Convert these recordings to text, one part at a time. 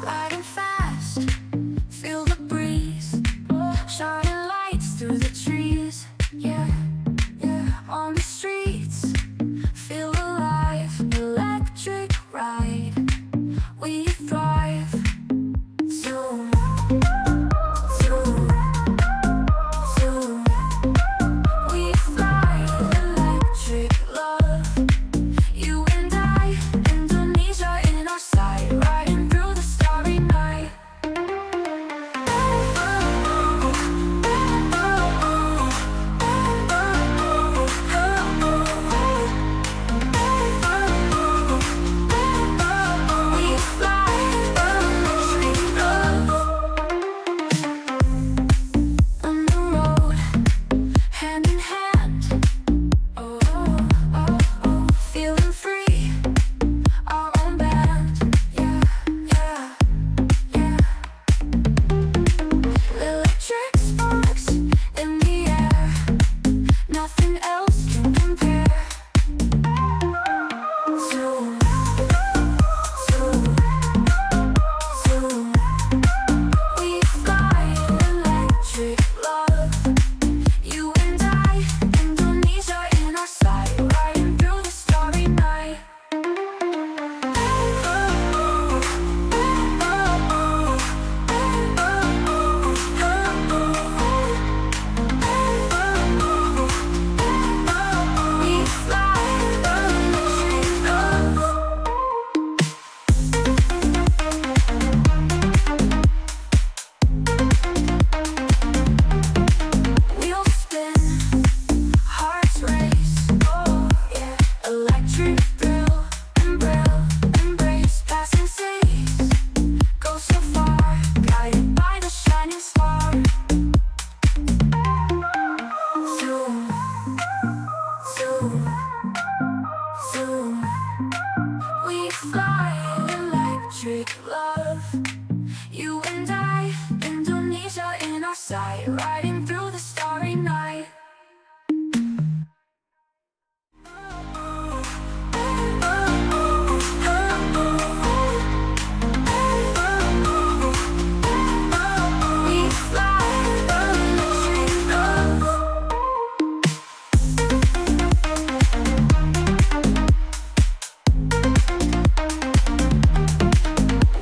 Riding fast, feel the breeze, shining lights through the trees. Yeah, yeah, on the streets, feel alive, electric ride, we thrive. Zoom, zoom, zoom, we fly, electric love. You and I, Indonesia in our sight, riding through the starry night. We fly, electric love. On the road, hand in hand. Oh, oh, oh, oh, feeling free. Our own band, yeah, yeah, yeah. Electric sparks in the air, nothing else can compare. Zoom, zoom, zoom, we fly, electric love. You and I, Indonesia in our sight, riding through the starry night. We fly, electric love. Wheels spin, hearts race, oh yeah. Electric thrill, embrace, passing cities, go so far, guided by the shining star. Zoom, zoom, zoom, we fly, electric love. You and I, Indonesia in our sight, riding through the starry night. We fly, electric love.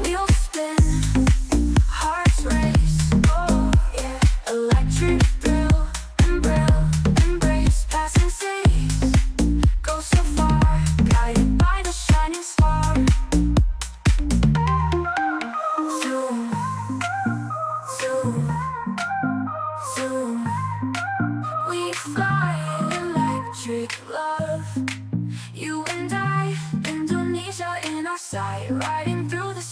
Wheels spin, hearts race, oh yeah. Electric thrill, embrace, passing cities, go so far, guided by the shining star. Zoom, zoom, zoom, we fly, electric love. You and I, Indonesia in our sight, riding through the